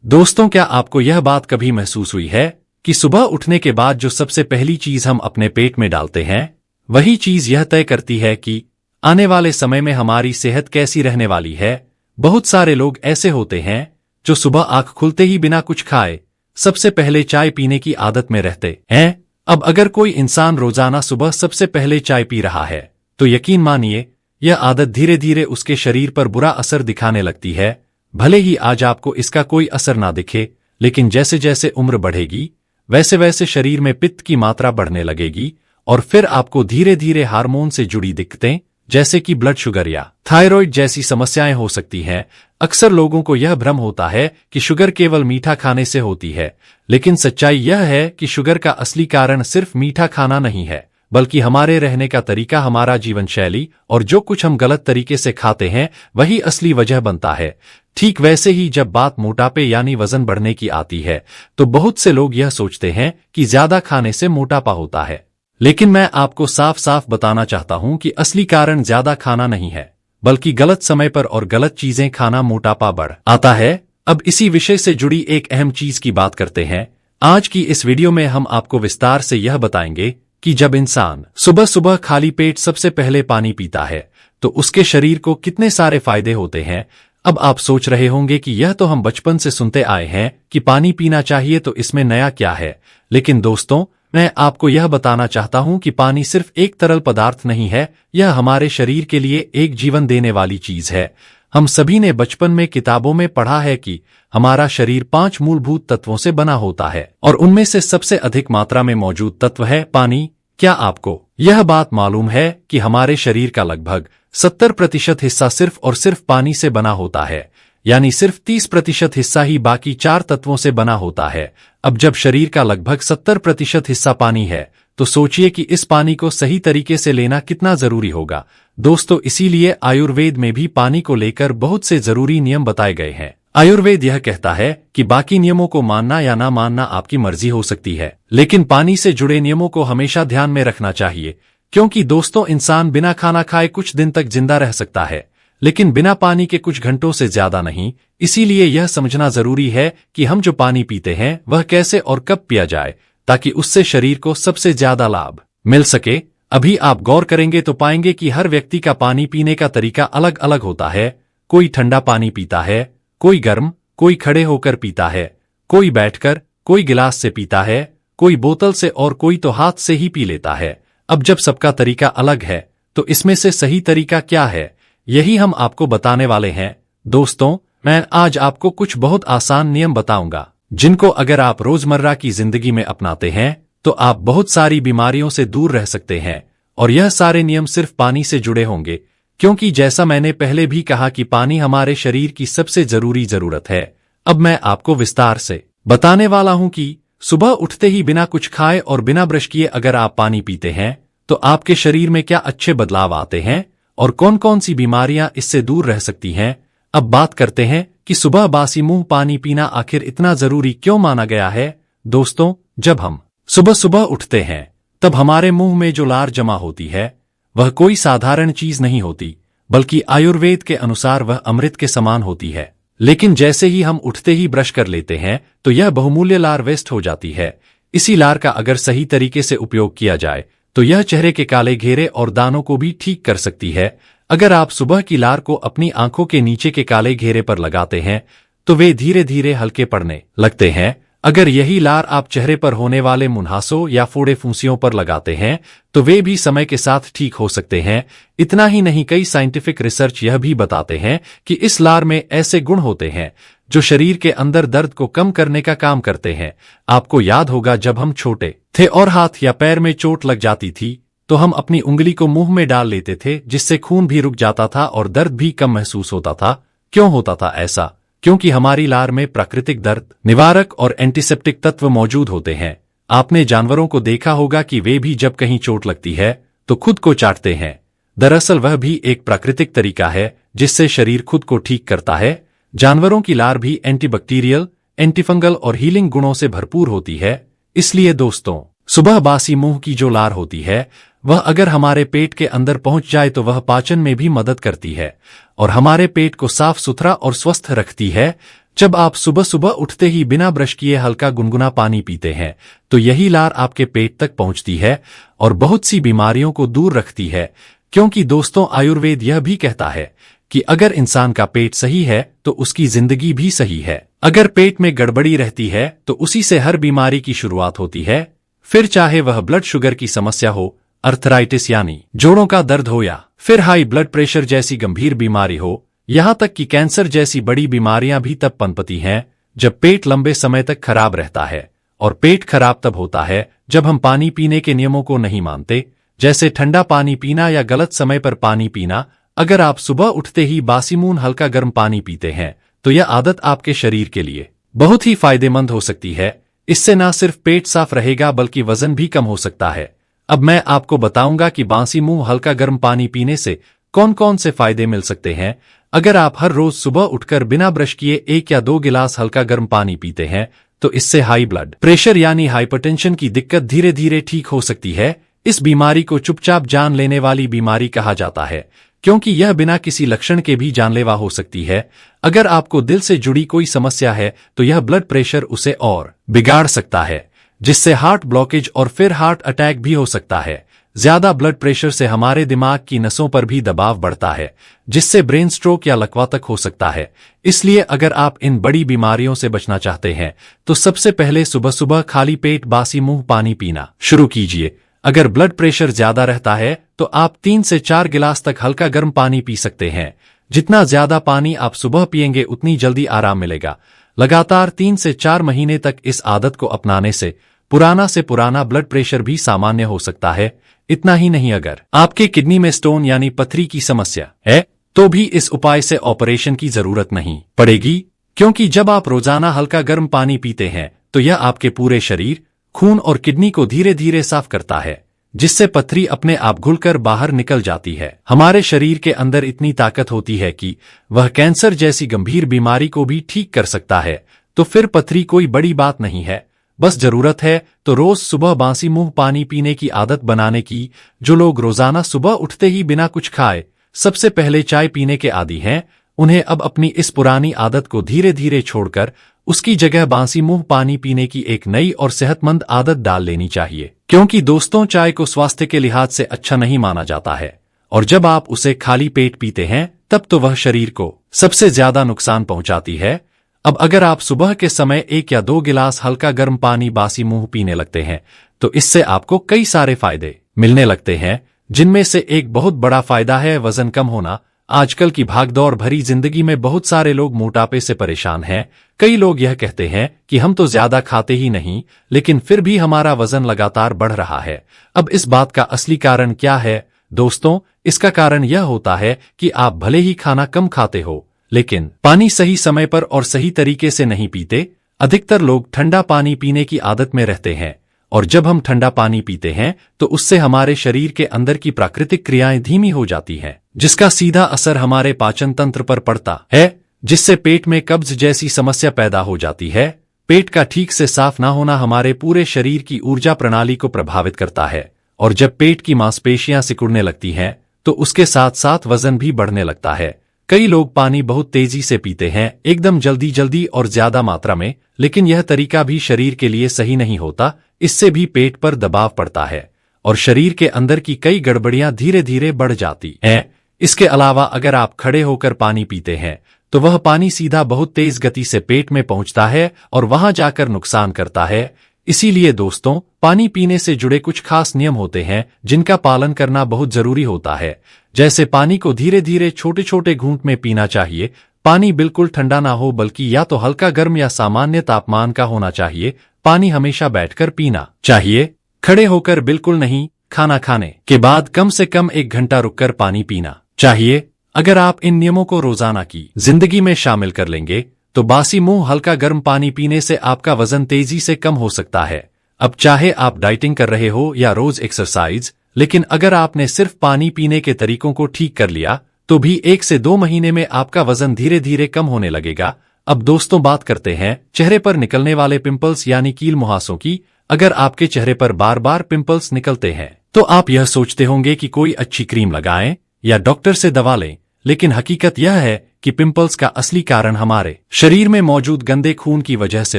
दोस्तों, क्या आपको यह बात कभी महसूस हुई है कि सुबह उठने के बाद जो सबसे पहली चीज हम अपने पेट में डालते हैं वही चीज यह तय करती है कि आने वाले समय में हमारी सेहत कैसी रहने वाली है। बहुत सारे लोग ऐसे होते हैं जो सुबह आंख खुलते ही बिना कुछ खाए सबसे पहले चाय पीने की आदत में रहते हैं। अब अगर कोई इंसान रोजाना सुबह सबसे पहले चाय पी रहा है तो यकीन मानिए यह आदत धीरे धीरे उसके शरीर पर बुरा असर दिखाने लगती है। भले ही आज आपको इसका कोई असर ना दिखे, लेकिन जैसे जैसे उम्र बढ़ेगी वैसे वैसे शरीर में पित्त की मात्रा बढ़ने लगेगी और फिर आपको धीरे धीरे हार्मोन से जुड़ी दिक्कतें जैसे कि ब्लड शुगर या थायराइड जैसी समस्याएं हो सकती हैं। अक्सर लोगों को यह भ्रम होता है कि शुगर केवल मीठा खाने से होती है, लेकिन सच्चाई यह है कि शुगर का असली कारण सिर्फ मीठा खाना नहीं है, बल्कि हमारे रहने का तरीका, हमारा जीवन शैली और जो कुछ हम गलत तरीके से खाते हैं वही असली वजह बनता है। ठीक वैसे ही जब बात मोटापे यानी वजन बढ़ने की आती है तो बहुत से लोग यह सोचते हैं कि ज्यादा खाने से मोटापा होता है, लेकिन मैं आपको साफ साफ बताना चाहता हूं कि असली कारण ज्यादा खाना नहीं है, बल्कि गलत समय पर और गलत चीजें खाना मोटापा बढ़ आता है। अब इसी विषय से जुड़ी एक अहम चीज की बात करते हैं। आज की इस वीडियो में हम आपको विस्तार से यह बताएंगे कि जब इंसान सुबह सुबह खाली पेट सबसे पहले पानी पीता है तो उसके शरीर को कितने सारे फायदे होते हैं। अब आप सोच रहे होंगे कि यह तो हम बचपन से सुनते आए हैं कि पानी पीना चाहिए, तो इसमें नया क्या है। लेकिन दोस्तों, मैं आपको यह बताना चाहता हूं कि पानी सिर्फ एक तरल पदार्थ नहीं है, यह हमारे शरीर के लिए एक जीवन देने वाली चीज है। हम सभी ने बचपन में किताबों में पढ़ा है कि हमारा शरीर 5 मूलभूत तत्वों से बना होता है और उनमें से सबसे अधिक मात्रा में मौजूद तत्व है पानी। क्या आपको यह बात मालूम है कि हमारे शरीर का लगभग 70% हिस्सा सिर्फ और सिर्फ पानी से बना होता है, यानी सिर्फ 30% हिस्सा ही बाकी 4 तत्वों से बना होता है। अब जब शरीर का लगभग 70% हिस्सा पानी है तो सोचिए कि इस पानी को सही तरीके से लेना कितना जरूरी होगा। दोस्तों, इसीलिए आयुर्वेद में भी पानी को लेकर बहुत से जरूरी नियम बताए गए हैं। आयुर्वेद यह कहता है कि बाकी नियमों को मानना या ना मानना आपकी मर्जी हो सकती है, लेकिन पानी से जुड़े नियमों को हमेशा ध्यान में रखना चाहिए, क्योंकि दोस्तों, इंसान बिना खाना खाए कुछ दिन तक जिंदा रह सकता है, लेकिन बिना पानी के कुछ घंटों से ज्यादा नहीं। इसीलिए यह समझना जरूरी है कि हम जो पानी पीते हैं वह कैसे और कब पिया जाए ताकि उससे शरीर को सबसे ज्यादा लाभ मिल सके। अभी आप गौर करेंगे तो पाएंगे कि हर व्यक्ति का पानी पीने का तरीका अलग अलग होता है। कोई ठंडा पानी पीता है, कोई गर्म, कोई खड़े होकर पीता है, कोई बैठकर, कोई गिलास से पीता है, कोई बोतल से और कोई तो हाथ से ही पी लेता है। अब जब सबका तरीका अलग है तो इसमें से सही तरीका क्या है, यही हम आपको बताने वाले हैं। दोस्तों, मैं आज आपको कुछ बहुत आसान नियम बताऊंगा जिनको अगर आप रोजमर्रा की जिंदगी में अपनाते हैं तो आप बहुत सारी बीमारियों से दूर रह सकते हैं। और यह सारे नियम सिर्फ पानी से जुड़े होंगे, क्योंकि जैसा मैंने पहले भी कहा कि पानी हमारे शरीर की सबसे जरूरी जरूरत है। अब मैं आपको विस्तार से बताने वाला हूं कि सुबह उठते ही बिना कुछ खाए और बिना ब्रश किए अगर आप पानी पीते हैं तो आपके शरीर में क्या अच्छे बदलाव आते हैं और कौन कौन सी बीमारियां इससे दूर रह सकती हैं। अब बात करते हैं कि सुबह बासी मुंह पानी पीना आखिर इतना जरूरी क्यों माना गया है। दोस्तों, जब हम सुबह सुबह उठते हैं तब हमारे मुंह में जो लार जमा होती है वह कोई साधारण चीज नहीं होती, बल्कि आयुर्वेद के अनुसार वह अमृत के समान होती है। लेकिन जैसे ही हम उठते ही ब्रश कर लेते हैं तो यह बहुमूल्य लार वेस्ट हो जाती है। इसी लार का अगर सही तरीके से उपयोग किया जाए तो यह चेहरे के काले घेरे और दानों को भी ठीक कर सकती है। अगर आप सुबह की लार को अपनी आंखों के नीचे के काले घेरे पर लगाते हैं तो वे धीरे धीरे हल्के पड़ने लगते हैं। अगर यही लार आप चेहरे पर होने वाले मुंहासों या फोड़े फुंसियों पर लगाते हैं तो वे भी समय के साथ ठीक हो सकते हैं। इतना ही नहीं, कई साइंटिफिक रिसर्च यह भी बताते हैं कि इस लार में ऐसे गुण होते हैं जो शरीर के अंदर दर्द को कम करने का काम करते हैं। आपको याद होगा जब हम छोटे थे और हाथ या पैर में चोट लग जाती थी तो हम अपनी उंगली को मुंह में डाल लेते थे, जिससे खून भी रुक जाता था और दर्द भी कम महसूस होता था। क्यों होता था ऐसा? क्योंकि हमारी लार में प्राकृतिक दर्द निवारक और एंटीसेप्टिक तत्व मौजूद होते हैं। आपने जानवरों को देखा होगा कि वे भी जब कहीं चोट लगती है तो खुद को चाटते हैं। दरअसल वह भी एक प्राकृतिक तरीका है जिससे शरीर खुद को ठीक करता है। जानवरों की लार भी एंटीबैक्टीरियल, एंटीफंगल और हीलिंग गुणों से भरपूर होती है। इसलिए दोस्तों, सुबह बासी मुंह की जो लार होती है वह अगर हमारे पेट के अंदर पहुंच जाए तो वह पाचन में भी मदद करती है और हमारे पेट को साफ सुथरा और स्वस्थ रखती है। जब आप सुबह सुबह उठते ही बिना ब्रश किए हल्का गुनगुना पानी पीते हैं तो यही लार आपके पेट तक पहुंचती है और बहुत सी बीमारियों को दूर रखती है। क्योंकि दोस्तों, आयुर्वेद यह भी कहता है कि अगर इंसान का पेट सही है तो उसकी जिंदगी भी सही है। अगर पेट में गड़बड़ी रहती है तो उसी से हर बीमारी की शुरुआत होती है। फिर चाहे वह ब्लड शुगर की समस्या हो, अर्थराइटिस यानी जोड़ों का दर्द हो, या फिर हाई ब्लड प्रेशर जैसी गंभीर बीमारी हो, यहां तक कि कैंसर जैसी बड़ी बीमारियां भी तब पनपती हैं जब पेट लंबे समय तक खराब रहता है। और पेट खराब तब होता है जब हम पानी पीने के नियमों को नहीं मानते, जैसे ठंडा पानी पीना या गलत समय पर पानी पीना। अगर आप सुबह उठते ही बासी मुंह हल्का गर्म पानी पीते हैं तो यह आदत आपके शरीर के लिए बहुत ही फायदेमंद हो सकती है। इससे न सिर्फ पेट साफ रहेगा बल्कि वजन भी कम हो सकता है। अब मैं आपको बताऊंगा कि बासी मुंह हल्का गर्म पानी पीने से कौन कौन से फायदे मिल सकते हैं। अगर आप हर रोज सुबह उठकर बिना ब्रश किए 1 या 2 गिलास हल्का गर्म पानी पीते हैं तो इससे हाई ब्लड प्रेशर यानी हाइपरटेंशन की दिक्कत धीरे धीरे ठीक हो सकती है। इस बीमारी को चुपचाप जान लेने वाली बीमारी कहा जाता है क्योंकि यह बिना किसी लक्षण के भी जानलेवा हो सकती है। अगर आपको दिल से जुड़ी कोई समस्या है तो यह ब्लड प्रेशर उसे और बिगाड़ सकता है, जिससे हार्ट ब्लॉकेज और फिर हार्ट अटैक भी हो सकता है। ज्यादा ब्लड प्रेशर से हमारे दिमाग की नसों पर भी दबाव बढ़ता है, जिससे ब्रेन स्ट्रोक या लकवा तक हो सकता है। इसलिए अगर आप इन बड़ी बीमारियों से बचना चाहते हैं तो सबसे पहले सुबह सुबह खाली पेट बासी मुंह पानी पीना शुरू कीजिए। अगर ब्लड प्रेशर ज्यादा रहता है तो आप 3 से 4 गिलास तक हल्का गर्म पानी पी सकते हैं। जितना ज्यादा पानी आप सुबह पिएंगे उतनी जल्दी आराम मिलेगा। लगातार 3 से 4 महीने तक इस आदत को अपनाने से पुराना ब्लड प्रेशर भी सामान्य हो सकता है। इतना ही नहीं, अगर आपके किडनी में स्टोन यानी पथरी की समस्या है तो भी इस उपाय से ऑपरेशन की जरूरत नहीं पड़ेगी, क्योंकि जब आप रोजाना हल्का गर्म पानी पीते हैं तो यह आपके पूरे शरीर, खून और किडनी को धीरे धीरे साफ करता है, जिससे पथरी अपने आप घुलकर बाहर निकल जाती है। हमारे शरीर के अंदर इतनी ताकत होती है कि वह कैंसर जैसी गंभीर बीमारी को भी ठीक कर सकता है। तो फिर पथरी कोई बड़ी बात नहीं है, बस जरूरत है तो रोज सुबह बासी मुंह पानी पीने की आदत बनाने की। जो लोग रोजाना सुबह उठते ही बिना कुछ खाए सबसे पहले चाय पीने के आदी हैं, उन्हें अब अपनी इस पुरानी आदत को धीरे धीरे छोड़कर उसकी जगह बासी मुंह पानी पीने की एक नई और सेहतमंद आदत डाल लेनी चाहिए। क्योंकि दोस्तों, चाय को स्वास्थ्य के लिहाज से अच्छा नहीं माना जाता है और जब आप उसे खाली पेट पीते हैं तब तो वह शरीर को सबसे ज्यादा नुकसान पहुंचाती है। अब अगर आप सुबह के समय 1 या 2 गिलास हल्का गर्म पानी बासी मुंह पीने लगते हैं तो इससे आपको कई सारे फायदे मिलने लगते हैं, जिनमें से एक बहुत बड़ा फायदा है वजन कम होना। आजकल की भागदौड़ भरी जिंदगी में बहुत सारे लोग मोटापे से परेशान हैं। कई लोग यह कहते हैं कि हम तो ज्यादा खाते ही नहीं, लेकिन फिर भी हमारा वजन लगातार बढ़ रहा है। अब इस बात का असली कारण क्या है दोस्तों? इसका कारण यह होता है कि आप भले ही खाना कम खाते हो लेकिन पानी सही समय पर और सही तरीके से नहीं पीते। अधिकतर लोग ठंडा पानी पीने की आदत में रहते हैं और जब हम ठंडा पानी पीते हैं तो उससे हमारे शरीर के अंदर की प्राकृतिक क्रियाएं धीमी हो जाती हैं, जिसका सीधा असर हमारे पाचन तंत्र पर पड़ता है, जिससे पेट में कब्ज जैसी समस्या पैदा हो जाती है। पेट का ठीक से साफ ना होना हमारे पूरे शरीर की ऊर्जा प्रणाली को प्रभावित करता है और जब पेट की मांसपेशियां सिकुड़ने लगती हैं तो उसके साथ साथ वजन भी बढ़ने लगता है। कई लोग पानी बहुत तेजी से पीते हैं, एकदम जल्दी जल्दी और ज्यादा मात्रा में, लेकिन यह तरीका भी शरीर के लिए सही नहीं होता। इससे भी पेट पर दबाव पड़ता है और शरीर के अंदर की कई गड़बड़ियां धीरे धीरे बढ़ जाती हैं। इसके अलावा अगर आप खड़े होकर पानी पीते हैं तो वह पानी सीधा बहुत तेज गति से पेट में पहुंचता है और वहां जाकर नुकसान करता है। इसीलिए दोस्तों, पानी पीने से जुड़े कुछ खास नियम होते हैं जिनका पालन करना बहुत जरूरी होता है। जैसे पानी को धीरे धीरे छोटे छोटे घूंट में पीना चाहिए। पानी बिल्कुल ठंडा ना हो बल्कि या तो हल्का गर्म या सामान्य तापमान का होना चाहिए। पानी हमेशा बैठकर पीना चाहिए, खड़े होकर बिल्कुल नहीं। खाना खाने के बाद कम से कम 1 घंटा रुककर पानी पीना चाहिए। अगर आप इन नियमों को रोजाना की जिंदगी में शामिल कर लेंगे तो बासी मुंह हल्का गर्म पानी पीने से आपका वजन तेजी से कम हो सकता है। अब चाहे आप डाइटिंग कर रहे हो या रोज एक्सरसाइज, लेकिन अगर आपने सिर्फ पानी पीने के तरीकों को ठीक कर लिया तो भी 1 से 2 महीने में आपका वजन धीरे धीरे कम होने लगेगा। अब दोस्तों, बात करते हैं चेहरे पर निकलने वाले पिंपल्स यानी कील मुहासों की। अगर आपके चेहरे पर बार बार पिंपल्स निकलते हैं तो आप यह सोचते होंगे कि कोई अच्छी क्रीम लगाएं या डॉक्टर से दवा लें, लेकिन हकीकत यह है कि पिंपल्स का असली कारण हमारे शरीर में मौजूद गंदे खून की वजह से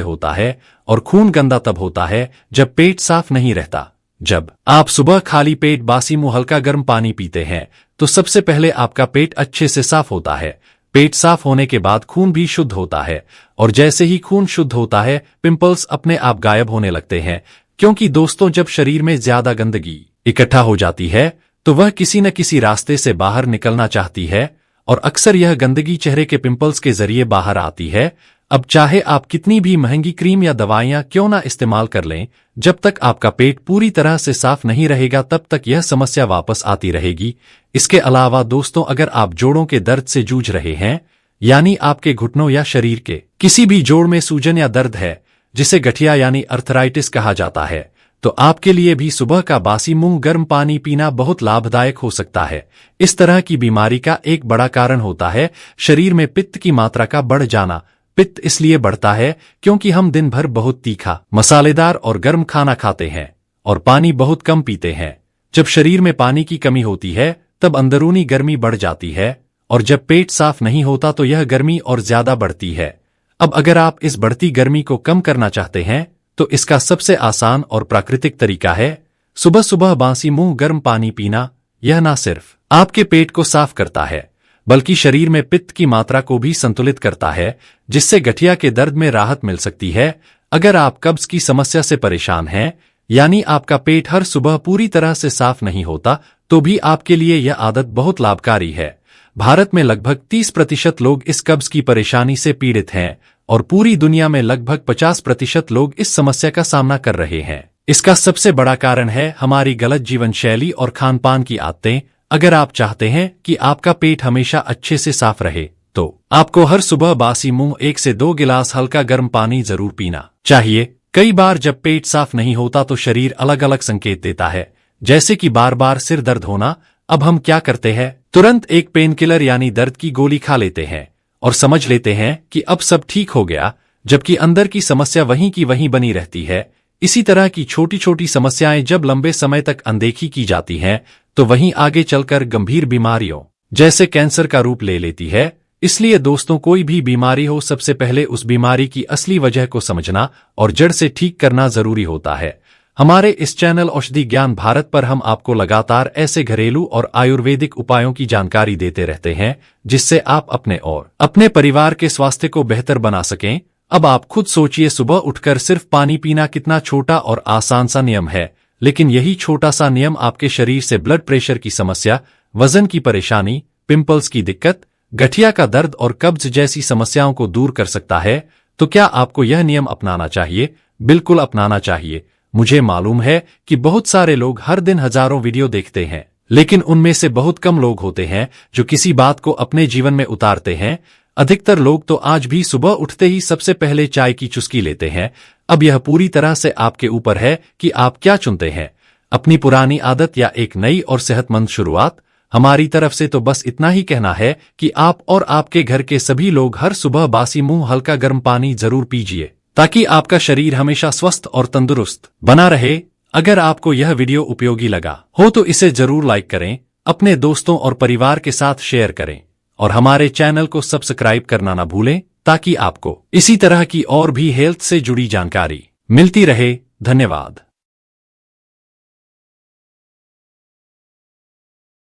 होता है, और खून गंदा तब होता है जब पेट साफ नहीं रहता। जब आप सुबह खाली पेट बासी मुंह हल्का गर्म पानी पीते हैं तो सबसे पहले आपका पेट अच्छे से साफ होता है। पेट साफ होने के बाद खून भी शुद्ध होता है, और जैसे ही खून शुद्ध होता है पिंपल्स अपने आप गायब होने लगते हैं। क्योंकि दोस्तों, जब शरीर में ज्यादा गंदगी इकट्ठा हो जाती है तो वह किसी न किसी रास्ते से बाहर निकलना चाहती है, और अक्सर यह गंदगी चेहरे के पिंपल्स के जरिए बाहर आती है। अब चाहे आप कितनी भी महंगी क्रीम या दवाइयां क्यों ना इस्तेमाल कर लें, जब तक आपका पेट पूरी तरह से साफ नहीं रहेगा तब तक यह समस्या वापस आती रहेगी। इसके अलावा दोस्तों, अगर आप जोड़ों के दर्द से जूझ रहे हैं, यानी आपके घुटनों या शरीर के किसी भी जोड़ में सूजन या दर्द है, जिसे गठिया यानी अर्थराइटिस कहा जाता है, तो आपके लिए भी सुबह का बासी मुंह गर्म पानी पीना बहुत लाभदायक हो सकता है। इस तरह की बीमारी का एक बड़ा कारण होता है शरीर में पित्त की मात्रा का बढ़ जाना। पित्त इसलिए बढ़ता है क्योंकि हम दिन भर बहुत तीखा, मसालेदार और गर्म खाना खाते हैं और पानी बहुत कम पीते हैं। जब शरीर में पानी की कमी होती है तब अंदरूनी गर्मी बढ़ जाती है, और जब पेट साफ नहीं होता तो यह गर्मी और ज्यादा बढ़ती है। अब अगर आप इस बढ़ती गर्मी को कम करना चाहते हैं तो इसका सबसे आसान और प्राकृतिक तरीका है सुबह सुबह बासी मुंह गर्म पानी पीना। यह न सिर्फ आपके पेट को साफ करता है बल्कि शरीर में पित्त की मात्रा को भी संतुलित करता है, जिससे गठिया के दर्द में राहत मिल सकती है। अगर आप कब्ज की समस्या से परेशान हैं, यानी आपका पेट हर सुबह पूरी तरह से साफ नहीं होता, तो भी आपके लिए यह आदत बहुत लाभकारी है। भारत में लगभग 30% लोग इस कब्ज की परेशानी से पीड़ित हैं, और पूरी दुनिया में लगभग 50% लोग इस समस्या का सामना कर रहे हैं। इसका सबसे बड़ा कारण है हमारी गलत जीवन शैली और खान पान की आदतें। अगर आप चाहते हैं कि आपका पेट हमेशा अच्छे से साफ रहे, तो आपको हर सुबह बासी मुंह 1 से 2 गिलास हल्का गर्म पानी जरूर पीना चाहिए। कई बार जब पेट साफ नहीं होता तो शरीर अलग अलग संकेत देता है, जैसे कि बार बार सिर दर्द होना। अब हम क्या करते हैं, तुरंत एक पेन किलर यानी दर्द की गोली खा लेते हैं और समझ लेते हैं कि अब सब ठीक हो गया, जबकि अंदर की समस्या वहीं की वहीं बनी रहती है। इसी तरह की छोटी छोटी समस्याएं जब लंबे समय तक अनदेखी की जाती हैं तो वहीं आगे चलकर गंभीर बीमारियों जैसे कैंसर का रूप ले लेती है। इसलिए दोस्तों, कोई भी बीमारी हो, सबसे पहले उस बीमारी की असली वजह को समझना और जड़ से ठीक करना जरूरी होता है। हमारे इस चैनल औषधि ज्ञान भारत पर हम आपको लगातार ऐसे घरेलू और आयुर्वेदिक उपायों की जानकारी देते रहते हैं जिससे आप अपने और अपने परिवार के स्वास्थ्य को बेहतर बना सकें। अब आप खुद सोचिए, सुबह उठकर सिर्फ पानी पीना कितना छोटा और आसान सा नियम है, लेकिन यही छोटा सा नियम आपके शरीर से ब्लड प्रेशर की समस्या, वजन की परेशानी, पिंपल्स की दिक्कत, गठिया का दर्द और कब्ज जैसी समस्याओं को दूर कर सकता है। तो क्या आपको यह नियम अपनाना चाहिए? बिल्कुल अपनाना चाहिए। मुझे मालूम है कि बहुत सारे लोग हर दिन हजारों वीडियो देखते हैं, लेकिन उनमें से बहुत कम लोग होते हैं जो किसी बात को अपने जीवन में उतारते हैं। अधिकतर लोग तो आज भी सुबह उठते ही सबसे पहले चाय की चुस्की लेते हैं। अब यह पूरी तरह से आपके ऊपर है कि आप क्या चुनते हैं, अपनी पुरानी आदत या एक नई और सेहतमंद शुरुआत। हमारी तरफ से तो बस इतना ही कहना है कि आप और आपके घर के सभी लोग हर सुबह बासी मुंह हल्का गर्म पानी जरूर पीजिए, ताकि आपका शरीर हमेशा स्वस्थ और तंदुरुस्त बना रहे। अगर आपको यह वीडियो उपयोगी लगा हो तो इसे जरूर लाइक करें, अपने दोस्तों और परिवार के साथ शेयर करें, और हमारे चैनल को सब्सक्राइब करना ना भूलें, ताकि आपको इसी तरह की और भी हेल्थ से जुड़ी जानकारी मिलती रहे। धन्यवाद।